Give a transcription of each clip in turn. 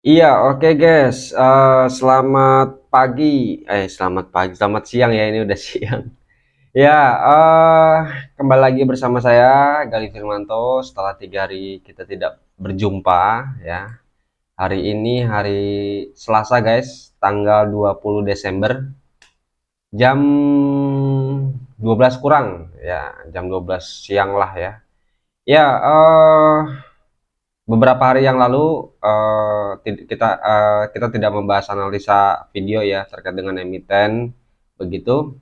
Iya, oke guys. Selamat pagi. Selamat siang ya. Ini udah siang. Ya, kembali lagi bersama saya Galih Firmanto. Setelah 3 hari kita tidak berjumpa, ya. Hari ini hari Selasa guys, tanggal 20 Desember, jam 12 kurang, ya, jam 12 siang lah ya. Ya, beberapa hari yang lalu kita tidak membahas analisa video ya terkait dengan emiten begitu,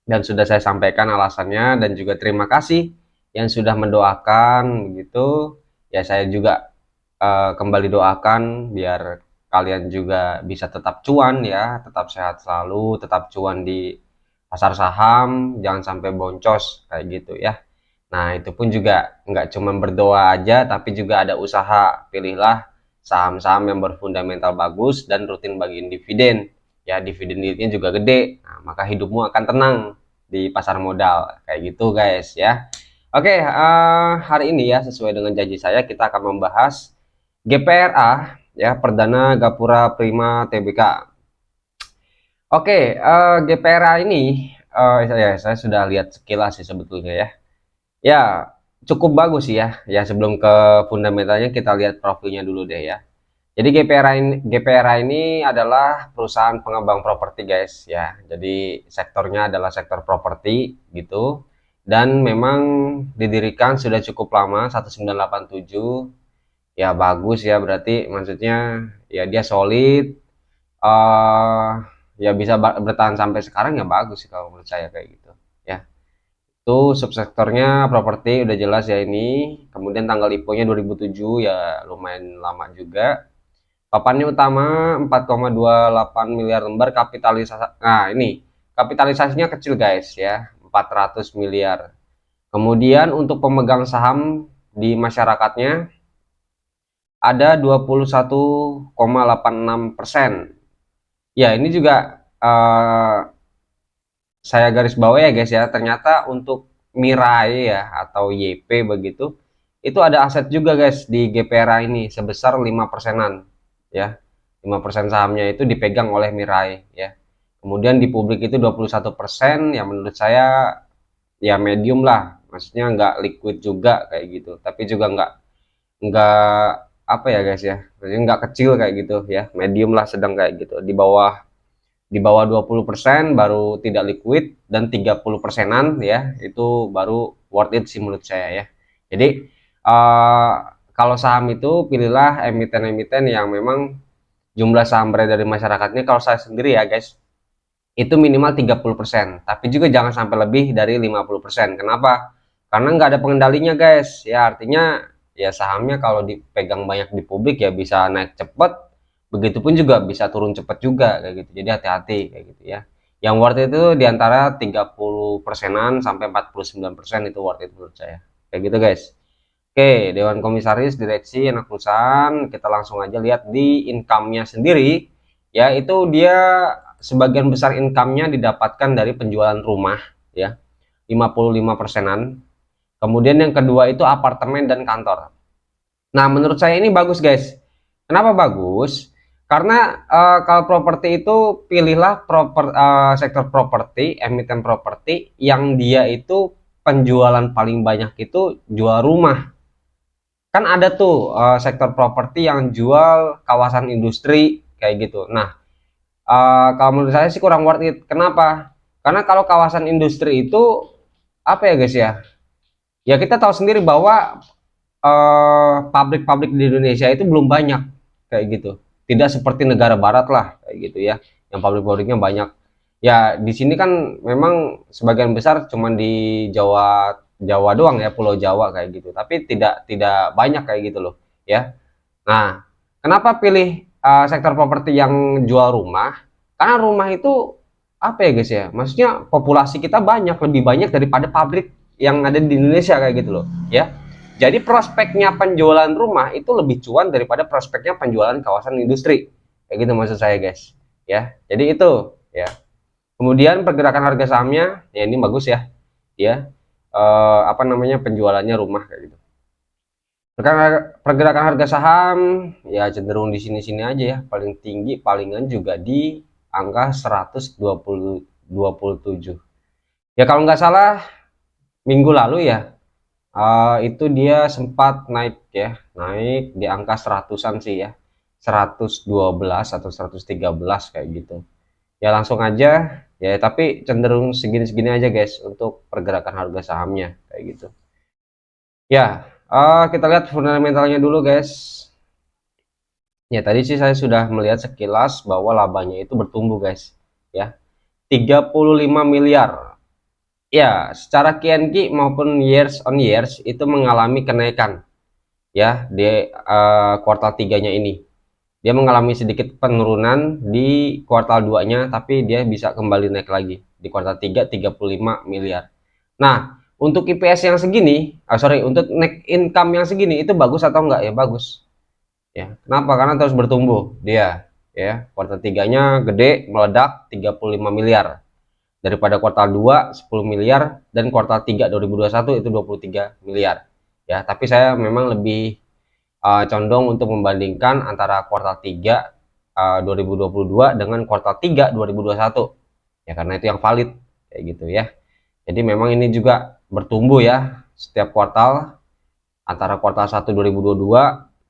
dan sudah saya sampaikan alasannya dan juga terima kasih yang sudah mendoakan begitu. Ya saya juga kembali doakan biar kalian juga bisa tetap cuan ya, tetap sehat selalu, tetap cuan di pasar saham, jangan sampai boncos kayak gitu ya. Nah, itu pun juga nggak cuma berdoa aja, tapi juga ada usaha. Pilihlah saham-saham yang berfundamental bagus dan rutin bagiin dividen. Ya, dividen yieldnya juga gede. Nah, maka hidupmu akan tenang di pasar modal. Kayak gitu, guys, ya. Oke, hari ini ya, sesuai dengan janji saya, kita akan membahas GPRA, ya, Perdana Gapura Prima Tbk. Oke, GPRA ini, saya sudah lihat sekilas sih sebetulnya ya. Ya, cukup bagus sih ya. Ya, sebelum ke fundamentalnya kita lihat profilnya dulu deh ya. Jadi GPRA ini adalah perusahaan pengembang properti guys ya. Jadi sektornya adalah sektor properti gitu. Dan memang didirikan sudah cukup lama, 1987. Ya bagus ya, berarti maksudnya ya dia solid. eh Ya bisa bertahan sampai sekarang, ya bagus sih kalau menurut saya kayak gitu ya. Itu subsektornya properti udah jelas ya ini. Kemudian tanggal IPO-nya 2007, ya lumayan lama juga. Papannya utama 4,28 miliar lembar kapitalisasi. Nah, ini kapitalisasinya kecil guys ya, 400 miliar. Kemudian untuk pemegang saham di masyarakatnya ada 21,86%. Ya, ini juga saya garis bawah ya guys ya, ternyata untuk Mirai ya atau YP begitu, itu ada aset juga guys di GPRA ini sebesar 5 persenan ya. 5% sahamnya itu dipegang oleh Mirai ya. Kemudian di publik itu 21%, ya menurut saya ya medium lah, maksudnya nggak liquid juga kayak gitu, tapi juga nggak apa ya guys ya, maksudnya nggak kecil kayak gitu ya, medium lah, sedang kayak gitu, di bawah 20% baru tidak liquid, dan 30 persenan ya itu baru worth it sih menurut saya ya. Jadi kalau saham itu pilihlah emiten-emiten yang memang jumlah saham beredar di masyarakatnya, kalau saya sendiri ya guys, itu minimal 30%, tapi juga jangan sampai lebih dari 50%. Kenapa? Karena nggak ada pengendalinya guys ya, artinya ya sahamnya kalau dipegang banyak di publik ya bisa naik cepet, begitupun juga bisa turun cepet juga kayak gitu. Jadi hati-hati kayak gitu ya. Yang worth itu diantara 30 persenan sampai 49%, itu worth it menurut saya kayak gitu guys. Oke, Dewan Komisaris, Direksi, Anak Perusahaan, kita langsung aja lihat di income-nya sendiri. Ya, itu dia sebagian besar income-nya didapatkan dari penjualan rumah, ya, 55 persenan. Kemudian yang kedua itu apartemen dan kantor. Nah, menurut saya ini bagus, guys. Kenapa bagus? Karena kalau properti itu pilihlah sektor properti, emiten properti yang dia itu penjualan paling banyak itu jual rumah. Kan ada tuh sektor properti yang jual kawasan industri kayak gitu. Nah, kalau menurut saya sih kurang worth it. Kenapa? Karena kalau kawasan industri itu apa ya guys ya? Ya kita tahu sendiri bahwa pabrik-pabrik di Indonesia itu belum banyak kayak gitu. Tidak seperti negara barat lah kayak gitu ya, yang pabrik-pabriknya banyak. Ya di sini kan memang sebagian besar cuman di Jawa Jawa doang ya, Pulau Jawa kayak gitu. Tapi tidak tidak banyak kayak gitu loh ya. Nah, kenapa pilih sektor properti yang jual rumah? Karena rumah itu apa ya guys ya? Maksudnya populasi kita banyak, lebih banyak daripada pabrik yang ada di Indonesia kayak gitu loh, ya. Jadi prospeknya penjualan rumah itu lebih cuan daripada prospeknya penjualan kawasan industri. Kayak gitu maksud saya guys, ya. Jadi itu, ya. Kemudian pergerakan harga sahamnya, ya ini bagus ya. Ya. Apa namanya, penjualannya rumah kayak gitu. Pergerakan harga saham ya cenderung di sini-sini aja ya, paling tinggi palingan juga di angka 127. Ya kalau nggak salah minggu lalu ya, itu dia sempat naik ya, naik di angka seratusan sih ya, 112 atau 113 kayak gitu. Ya langsung aja ya, tapi cenderung segini-segini aja guys untuk pergerakan harga sahamnya kayak gitu. Ya, kita lihat fundamentalnya dulu guys. Ya tadi sih saya sudah melihat sekilas bahwa labanya itu bertumbuh guys. Ya, 35 miliar. Ya, secara QNQ maupun years on years itu mengalami kenaikan ya di kuartal tiganya ini. Dia mengalami sedikit penurunan di kuartal 2-nya, tapi dia bisa kembali naik lagi di kuartal 3 35 miliar. Nah, untuk IPS yang segini, untuk net income yang segini itu bagus atau enggak ya? Bagus. Ya, kenapa? Karena terus bertumbuh dia ya. Kuartal 3-nya gede, meledak 35 miliar. Daripada kuartal 2 10 miliar dan kuartal 3 2021 itu 23 miliar. Ya, tapi saya memang lebih condong untuk membandingkan antara kuartal 3 2022 dengan kuartal 3 2021 ya, karena itu yang valid kayak gitu ya. Jadi memang ini juga bertumbuh ya setiap kuartal, antara kuartal 1 2022,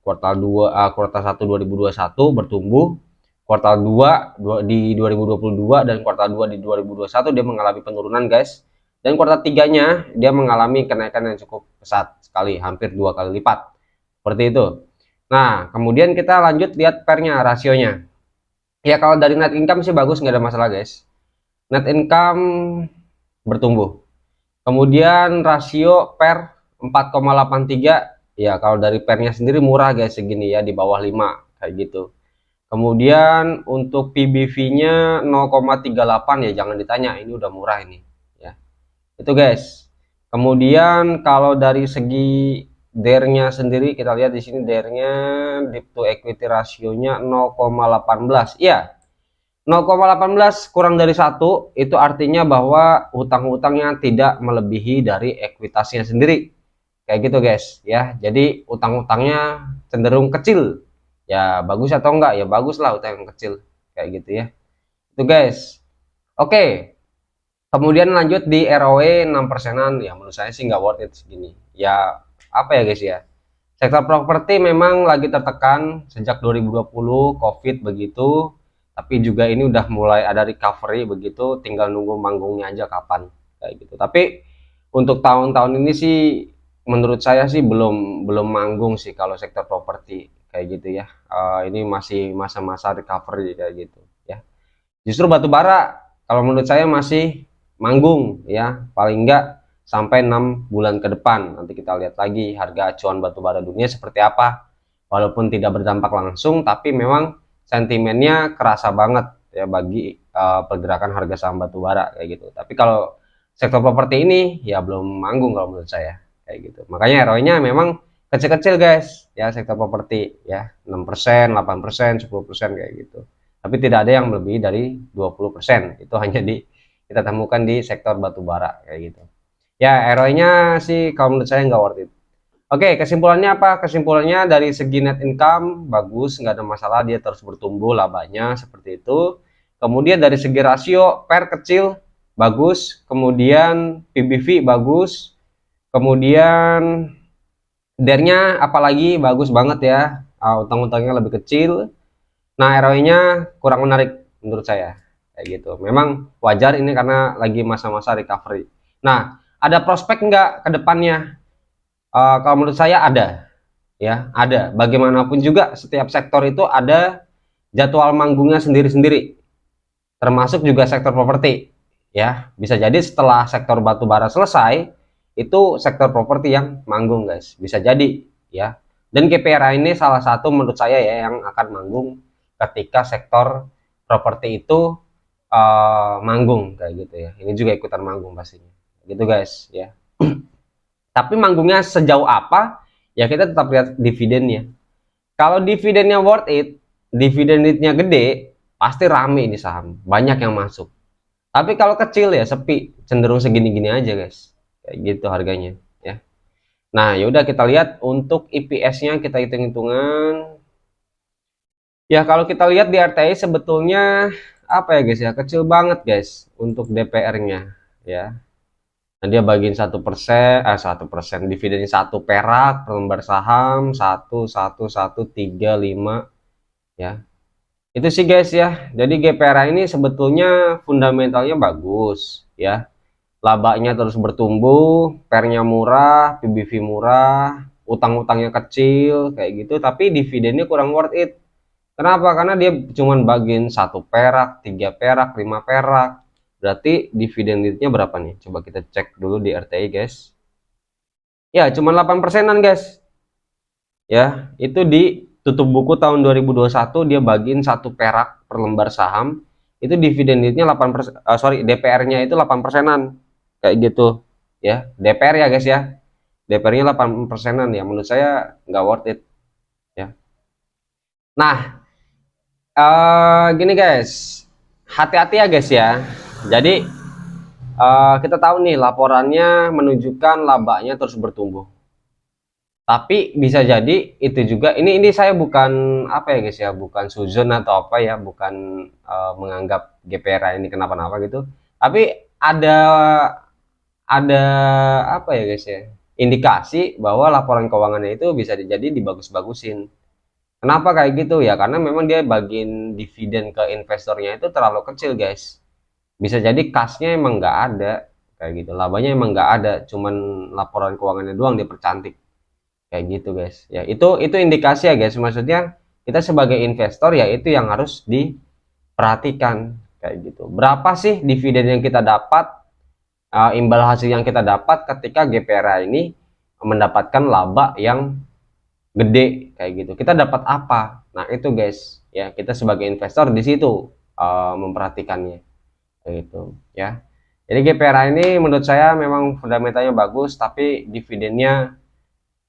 kuartal 1 2021 bertumbuh, kuartal 2 di 2022 dan kuartal 2 di 2021 dia mengalami penurunan guys, dan kuartal 3-nya dia mengalami kenaikan yang cukup pesat sekali, hampir 2 kali lipat seperti itu. Nah, kemudian kita lanjut lihat pernya, rasionya. Ya, kalau dari net income sih bagus, nggak ada masalah guys. Net income bertumbuh. Kemudian rasio per 4,83. Ya, kalau dari pernya sendiri murah guys, segini ya, di bawah 5 kayak gitu. Kemudian untuk PBV-nya 0,38 ya, jangan ditanya, ini udah murah ini ya. Itu guys. Kemudian kalau dari segi DER-nya sendiri kita lihat di sini, DER-nya debt to equity rasionya 0,18. Iya. 0,18 kurang dari 1 itu artinya bahwa hutang-hutangnya tidak melebihi dari ekuitasnya sendiri. Kayak gitu guys ya. Jadi utang-utangnya cenderung kecil. Ya bagus atau enggak? Ya bagus lah utang yang kecil. Kayak gitu ya. Itu guys. Oke. Kemudian lanjut di ROE 6%-an, ya menurut saya sih nggak worth it segini. Ya apa ya guys ya, sektor properti memang lagi tertekan sejak 2020 COVID begitu, tapi juga ini udah mulai ada recovery begitu, tinggal nunggu manggungnya aja kapan kayak gitu. Tapi untuk tahun-tahun ini sih menurut saya sih belum belum manggung sih kalau sektor properti kayak gitu ya. Ini masih masa-masa recovery kayak gitu ya. Justru batu bara kalau menurut saya masih manggung ya, paling enggak sampai 6 bulan ke depan. Nanti kita lihat lagi harga acuan batu bara dunia seperti apa. Walaupun tidak berdampak langsung, tapi memang sentimennya kerasa banget ya bagi pergerakan harga saham batu bara kayak gitu. Tapi kalau sektor properti ini ya belum manggung kalau menurut saya kayak gitu. Makanya ROI-nya memang kecil-kecil guys ya, sektor properti ya, 6%, 8%, 10% kayak gitu. Tapi tidak ada yang melebihi dari 20%. Itu hanya kita temukan di sektor batu bara kayak gitu. Ya, ROI-nya sih kalau menurut saya nggak worth it. Oke, kesimpulannya apa? Kesimpulannya dari segi net income bagus, nggak ada masalah, dia terus bertumbuh labanya seperti itu. Kemudian dari segi rasio per kecil bagus, kemudian PBV bagus, kemudian DER-nya apalagi bagus banget ya, utang-utangnya lebih kecil. Nah, ROI-nya kurang menarik menurut saya kayak gitu. Memang wajar ini karena lagi masa-masa recovery. Nah, ada prospek nggak ke depannya? Kalau menurut saya ada ya, ada. Bagaimanapun juga setiap sektor itu ada jadwal manggungnya sendiri-sendiri, termasuk juga sektor properti ya. Bisa jadi setelah sektor batu bara selesai itu sektor properti yang manggung guys, bisa jadi ya. Dan KPRA ini salah satu menurut saya ya yang akan manggung ketika sektor properti itu manggung kayak gitu ya. Ini juga ikutan manggung pastinya gitu guys ya. Tapi manggungnya sejauh apa ya, kita tetap lihat dividennya. Kalau dividennya worth it, dividennya gede, pasti rame ini saham, banyak yang masuk. Tapi kalau kecil ya sepi, cenderung segini-gini aja guys, kayak gitu harganya ya. Nah, yaudah kita lihat untuk EPS-nya, kita hitung-hitungan. Ya, kalau kita lihat di RTI sebetulnya apa ya guys ya, kecil banget guys untuk DPR-nya ya. Nah, dia bagiin 1%, 1%, dividennya 1 perak per lembar saham, 1, 1, 1, 3, 5 ya. Itu sih guys ya. Jadi GPRA ini sebetulnya fundamentalnya bagus ya. Labanya terus bertumbuh, pernya murah, PBV murah, utang-utangnya kecil kayak gitu, tapi dividennya kurang worth it. Kenapa? Karena dia cuman bagiin 1 perak, 3 perak, 5 perak. Berarti dividen yieldnya berapa nih? Coba kita cek dulu di RTI guys. Ya, cuma 8%-an guys. Ya, itu di tutup buku tahun 2021 dia bagiin 1 perak per lembar saham. Itu dividen yieldnya 8%, sorry, DPR-nya itu 8%-an. Kayak gitu. Ya, DPR ya guys ya. DPR-nya 8%-an ya. Menurut saya nggak worth it. Ya. Nah, gini guys, hati-hati ya guys ya. Jadi kita tahu nih laporannya menunjukkan labanya terus bertumbuh. Tapi bisa jadi itu juga ini saya bukan apa ya guys ya, bukan suzon atau apa ya, bukan menganggap GPRA ini kenapa-napa gitu. Tapi ada apa ya guys ya? Indikasi bahwa laporan keuangannya itu bisa jadi dibagus-bagusin. Kenapa kayak gitu ya? Karena memang dia bagiin dividen ke investornya itu terlalu kecil guys. Bisa jadi kasnya emang nggak ada kayak gitu, labanya emang nggak ada, cuman laporan keuangannya doang dipercantik kayak gitu guys ya. Itu indikasi ya guys, maksudnya kita sebagai investor ya itu yang harus diperhatikan kayak gitu. Berapa sih dividen yang kita dapat, imbal hasil yang kita dapat ketika GPRA ini mendapatkan laba yang gede kayak gitu, kita dapat apa. Nah itu guys ya, kita sebagai investor di situ memperhatikannya kayak gitu ya. Jadi GPRA ini menurut saya memang fundamentalnya bagus, tapi dividennya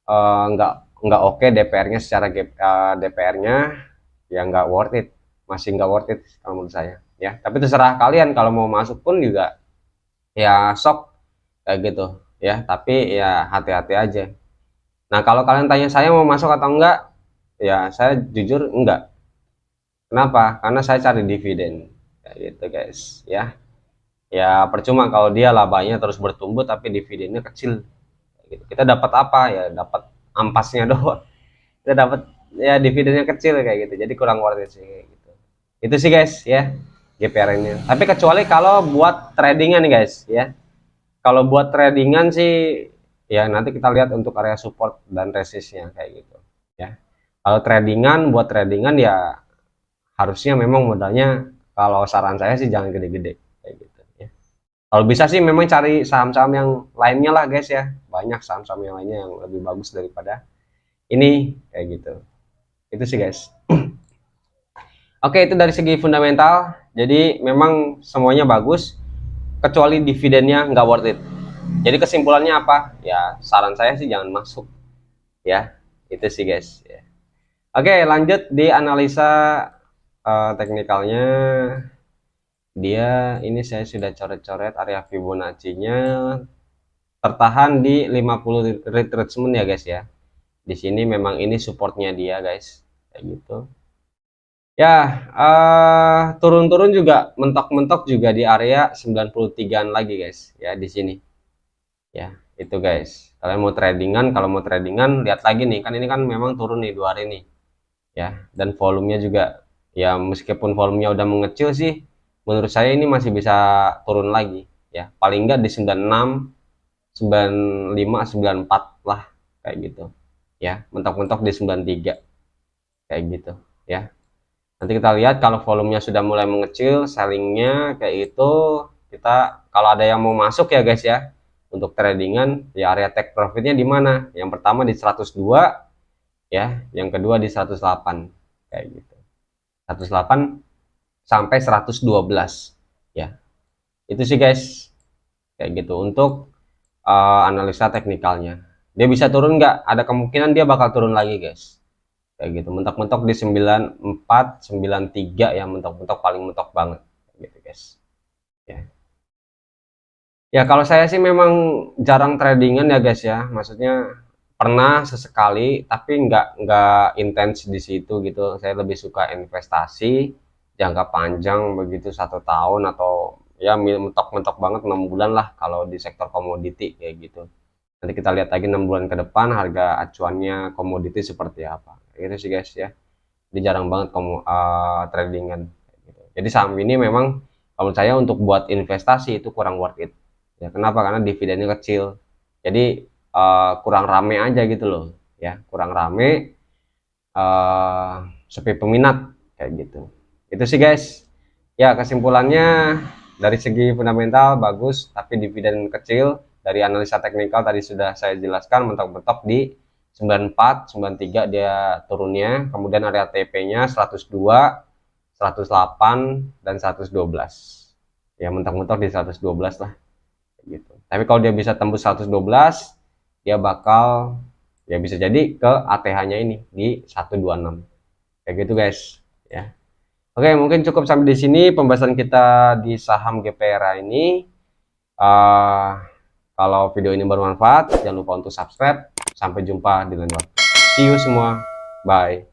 nggak oke. DPR-nya secara DPR-nya ya nggak worth it, masih nggak worth it kalau menurut saya ya. Tapi terserah kalian, kalau mau masuk pun juga ya sok kayak gitu ya, tapi ya hati-hati aja. Nah kalau kalian tanya saya mau masuk atau enggak, ya saya jujur enggak. Kenapa? Karena saya cari dividen kayak gitu guys ya. Ya percuma kalau dia labanya terus bertumbuh tapi dividennya kecil gitu. Kita dapat apa ya, dapat ampasnya doang. Kita dapat ya dividennya kecil kayak gitu, jadi kurang worth it sih kayak gitu. Itu sih guys ya GPR ini. Tapi kecuali kalau buat tradingan nih guys ya. Kalau buat tradingan sih ya nanti kita lihat untuk area support dan resistnya kayak gitu ya. Kalau tradingan, buat tradingan ya harusnya memang modalnya, kalau saran saya sih jangan gede-gede kayak gitu ya. Kalau bisa sih memang cari saham-saham yang lainnya lah guys ya. Banyak saham-saham yang lainnya yang lebih bagus daripada ini kayak gitu. Itu sih guys. Oke, itu dari segi fundamental. Jadi memang semuanya bagus kecuali dividennya nggak worth it. Jadi kesimpulannya apa? Ya saran saya sih jangan masuk ya. Itu sih guys ya. Oke, lanjut di analisa teknikalnya. Dia ini saya sudah coret-coret area Fibonacci-nya tertahan di 50 retracement ya guys ya. Di sini memang ini supportnya dia guys kayak gitu ya. Turun-turun juga mentok-mentok juga di area 93an lagi guys ya di sini ya. Itu guys, kalian mau tradingan, kalau mau tradingan lihat lagi nih, kan ini kan memang turun nih 2 hari nih ya, dan volumenya juga ya, meskipun volumenya udah mengecil sih menurut saya ini masih bisa turun lagi ya, paling enggak di 96, 95, 94 lah kayak gitu ya, mentok-mentok di 93 kayak gitu ya. Nanti kita lihat kalau volumenya sudah mulai mengecil, sellingnya kayak itu, kita kalau ada yang mau masuk ya guys ya untuk tradingan ya, area take profitnya di mana? Yang pertama di 102 ya, yang kedua di 108 kayak gitu. 108 sampai 112 ya. Itu sih guys kayak gitu untuk analisa teknikalnya. Dia bisa turun nggak? Ada kemungkinan dia bakal turun lagi guys kayak gitu, mentok-mentok di 94, 93 ya, mentok-mentok paling mentok banget gitu guys ya. Ya kalau saya sih memang jarang tradingan ya guys ya, maksudnya pernah sesekali, tapi nggak intens di situ gitu. Saya lebih suka investasi jangka panjang begitu, 1 tahun atau ya mentok-mentok banget 6 bulan lah kalau di sektor komoditi kayak gitu. Nanti kita lihat lagi 6 bulan ke depan harga acuannya komoditi seperti apa. Gitu sih guys ya. Jadi jarang banget tradingan. Gitu. Jadi saham ini memang kalau saya untuk buat investasi itu kurang worth it. Ya, kenapa? Karena dividennya kecil. Jadi kurang rame aja gitu loh. Ya, kurang rame, eh, sepi peminat kayak gitu. Itu sih guys. Ya, kesimpulannya dari segi fundamental bagus, tapi dividen kecil. Dari analisa teknikal tadi sudah saya jelaskan, mentok-mentok di 94, 93 dia turunnya, kemudian area TP-nya 102, 108 dan 112. Ya, mentok-mentok di 112 lah gitu. Tapi kalau dia bisa tembus 112, dia bakal ya bisa jadi ke ATH-nya ini di 126. Kayak gitu guys, ya. Oke, mungkin cukup sampai di sini pembahasan kita di saham GPRA ini. Uh, Kalau video ini bermanfaat, jangan lupa untuk subscribe. Sampai jumpa di lain waktu. See you semua. Bye.